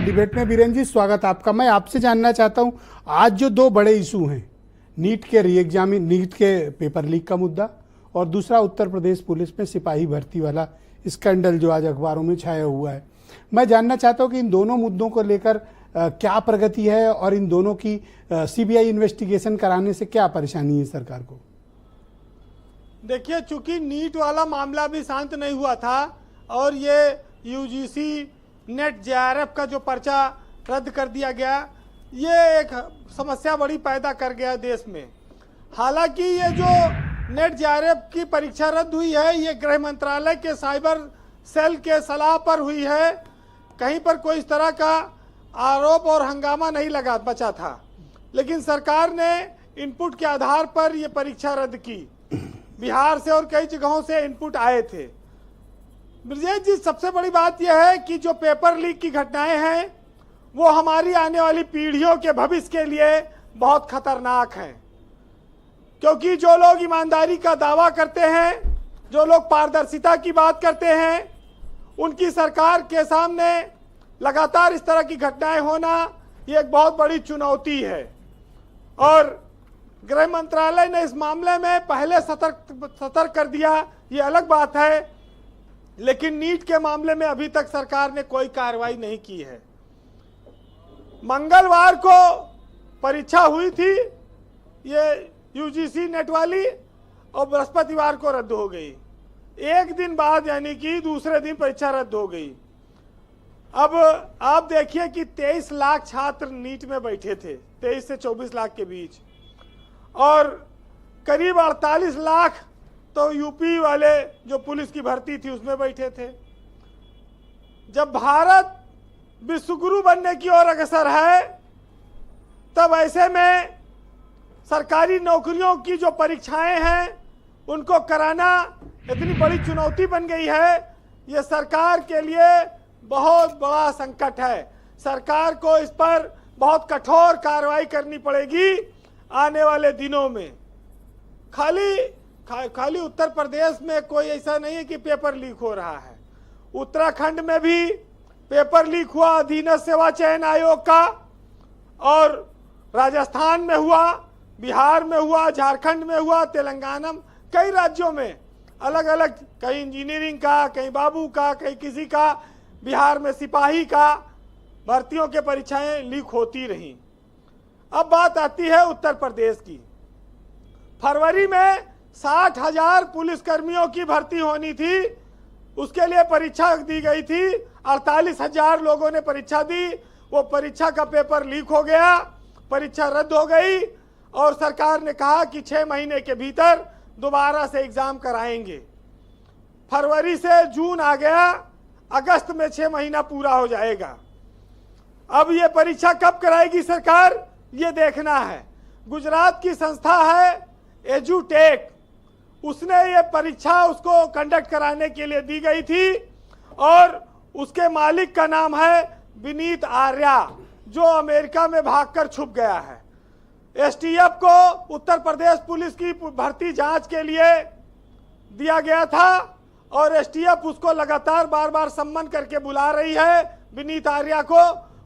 Debate में बीरेन जी स्वागत आपका। मैं आपसे जानना चाहता हूं, आज जो दो बड़े इशू हैं, नीट के नीट के पेपर लीक का मुद्दा और दूसरा उत्तर प्रदेश पुलिस में सिपाही भर्ती वाला स्कैंडल जो आज अखबारों में छाया हुआ है, मैं जानना चाहता हूं कि इन दोनों मुद्दों को लेकर क्या प्रगति है और इन दोनों की सीबीआई इन्वेस्टिगेशन कराने से क्या परेशानी है सरकार को। देखिए, चूंकि नीट वाला मामला भी शांत नहीं हुआ था और ये यूजीसी नेट जेआरएफ का जो पर्चा रद्द कर दिया गया, ये एक समस्या बड़ी पैदा कर गया देश में। हालांकि ये जो नेट जेआरएफ की परीक्षा रद्द हुई है, ये गृह मंत्रालय के साइबर सेल के सलाह पर हुई है। कहीं पर कोई इस तरह का आरोप और हंगामा नहीं बचा था, लेकिन सरकार ने इनपुट के आधार पर ये परीक्षा रद्द की। बिहार से और कई जगहों से इनपुट आए थे। ब्रजेश जी, सबसे बड़ी बात यह है कि जो पेपर लीक की घटनाएं हैं वो हमारी आने वाली पीढ़ियों के भविष्य के लिए बहुत खतरनाक हैं, क्योंकि जो लोग ईमानदारी का दावा करते हैं, जो लोग पारदर्शिता की बात करते हैं, उनकी सरकार के सामने लगातार इस तरह की घटनाएं होना ये एक बहुत बड़ी चुनौती है। और गृह मंत्रालय ने इस मामले में पहले सतर्क कर दिया, ये अलग बात है, लेकिन नीट के मामले में अभी तक सरकार ने कोई कार्रवाई नहीं की है। मंगलवार को परीक्षा हुई थी ये यूजीसी नेट वाली, और बृहस्पतिवार को रद्द हो गई। एक दिन बाद यानी कि दूसरे दिन परीक्षा रद्द हो गई। अब आप देखिए कि 23 लाख छात्र नीट में बैठे थे, 23 से 24 लाख के बीच, और करीब 48 लाख तो यूपी वाले जो पुलिस की भर्ती थी उसमें बैठे थे। जब भारत विश्वगुरु बनने की ओर अग्रसर है, तब ऐसे में सरकारी नौकरियों की जो परीक्षाएं हैं उनको कराना इतनी बड़ी चुनौती बन गई है। ये सरकार के लिए बहुत बड़ा संकट है। सरकार को इस पर बहुत कठोर कार्रवाई करनी पड़ेगी आने वाले दिनों में। खाली उत्तर प्रदेश में कोई ऐसा नहीं है कि पेपर लीक हो रहा है। उत्तराखंड में भी पेपर लीक हुआ अधीनस्थ सेवा चयन आयोग का, और राजस्थान में हुआ, बिहार में हुआ, झारखंड में हुआ, तेलंगाना में, कई राज्यों में अलग अलग, कहीं इंजीनियरिंग का, कहीं बाबू का, कहीं किसी का, बिहार में सिपाही का भर्तियों के परीक्षाएं लीक होती रहीं। अब बात आती है उत्तर प्रदेश की। फरवरी में 60,000 पुलिसकर्मियों की भर्ती होनी थी, उसके लिए परीक्षा दी गई थी। 48,000 लोगों ने परीक्षा दी, वो परीक्षा का पेपर लीक हो गया, परीक्षा रद्द हो गई, और सरकार ने कहा कि 6 महीने के भीतर दोबारा से एग्जाम कराएंगे। फरवरी से जून आ गया, अगस्त में 6 महीना पूरा हो जाएगा। अब ये परीक्षा कब कराएगी सरकार, ये देखना है। गुजरात की संस्था है एजुटेक, उसने ये परीक्षा उसको कंडक्ट कराने के लिए दी गई थी, और उसके मालिक का नाम है विनीत आर्या, जो अमेरिका में भागकर छुप गया है। एसटीएफ को उत्तर प्रदेश पुलिस की भर्ती जांच के लिए दिया गया था, और एसटीएफ उसको लगातार बार बार सम्मन करके बुला रही है विनीत आर्या को।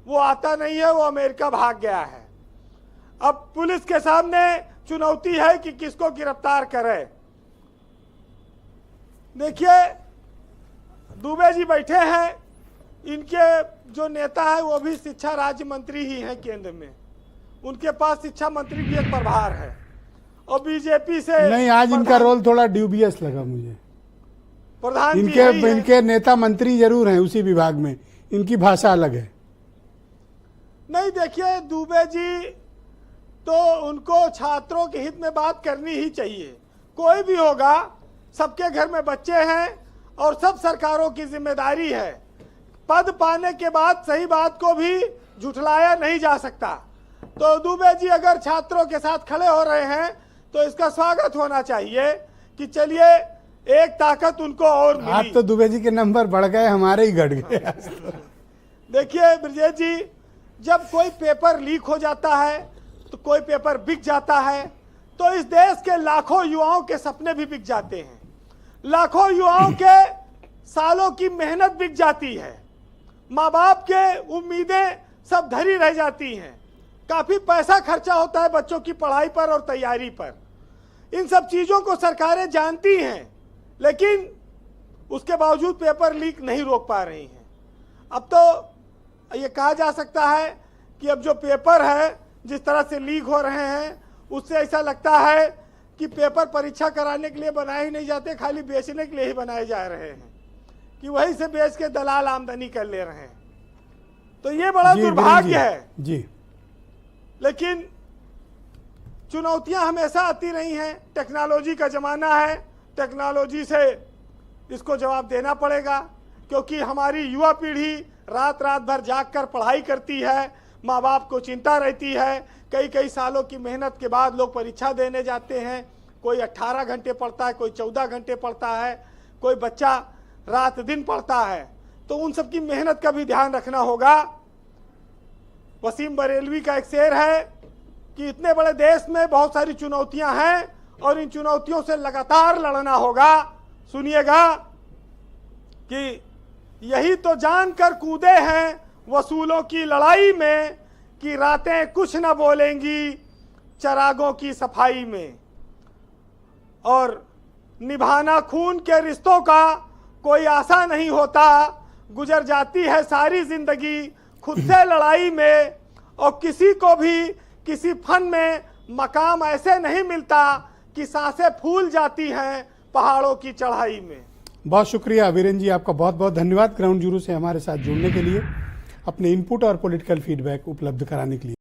वो आता नहीं है, वो अमेरिका भाग गया है। अब पुलिस के सामने चुनौती है कि किसको गिरफ्तार करे। देखिए, दुबे जी बैठे हैं, इनके जो नेता है वो भी शिक्षा राज्य मंत्री ही हैं केंद्र में, उनके पास शिक्षा मंत्री की एक प्रभार है, और बीजेपी से नहीं, आज इनका रोल थोड़ा ड्यूबियस लगा मुझे। प्रधान इनके नेता मंत्री जरूर हैं उसी विभाग में, इनकी भाषा अलग है। नहीं, देखिए, दुबे जी तो उनको छात्रों के हित में बात करनी ही चाहिए। कोई भी होगा, सबके घर में बच्चे हैं और सब सरकारों की जिम्मेदारी है। पद पाने के बाद सही बात को भी झुठलाया नहीं जा सकता। तो दुबे जी अगर छात्रों के साथ खड़े हो रहे हैं तो इसका स्वागत होना चाहिए कि चलिए एक ताकत उनको और मिली। आज तो दुबे जी के नंबर बढ़ गए, हमारे ही घट गए। देखिए ब्रजेश जी, जब कोई पेपर लीक हो जाता है तो कोई पेपर बिक जाता है, तो इस देश के लाखों युवाओं के सपने भी बिक जाते हैं, लाखों युवाओं के सालों की मेहनत बिक जाती है। माँ बाप के उम्मीदें सब धरी रह जाती हैं। काफी पैसा खर्चा होता है बच्चों की पढ़ाई पर और तैयारी पर। इन सब चीजों को सरकारें जानती हैं, लेकिन उसके बावजूद पेपर लीक नहीं रोक पा रही हैं। अब तो ये कहा जा सकता है कि अब जो पेपर है जिस तरह से लीक हो रहे हैं, उससे ऐसा लगता है कि पेपर परीक्षा कराने के लिए बनाए ही नहीं जाते, खाली बेचने के लिए ही बनाए जा रहे हैं, कि वहीं से बेच के दलाल आमदनी कर ले रहे हैं। तो ये बड़ा दुर्भाग्य है जी। लेकिन चुनौतियां हमेशा आती रही हैं। टेक्नोलॉजी का जमाना है, टेक्नोलॉजी से इसको जवाब देना पड़ेगा, क्योंकि हमारी युवा पीढ़ी रात रात भर जाग कर पढ़ाई करती है। माँ बाप को चिंता रहती है। कई कई सालों की मेहनत के बाद लोग परीक्षा देने जाते हैं। कोई 18 घंटे पढ़ता है, कोई 14 घंटे पढ़ता है, कोई बच्चा रात दिन पढ़ता है। तो उन सब की मेहनत का भी ध्यान रखना होगा। वसीम बरेलवी का एक शेर है कि इतने बड़े देश में बहुत सारी चुनौतियां हैं और इन चुनौतियों से लगातार लड़ना होगा। सुनिएगा कि यही तो जानकर कूदे हैं वसूलों की लड़ाई में, कि रातें कुछ न बोलेंगी चरागों की सफाई में, और निभाना खून के रिश्तों का कोई आशा नहीं होता। गुजर जाती है सारी जिंदगी खुद से लड़ाई में, और किसी को भी किसी फन में मकाम ऐसे नहीं मिलता कि सांसें फूल जाती हैं पहाड़ों की चढ़ाई में। बहुत शुक्रिया वीरेन जी, आपका बहुत बहुत धन्यवाद ग्राउंड जीरो से हमारे साथ जुड़ने के लिए, अपने इनपुट और पॉलिटिकल फीडबैक उपलब्ध कराने के लिए।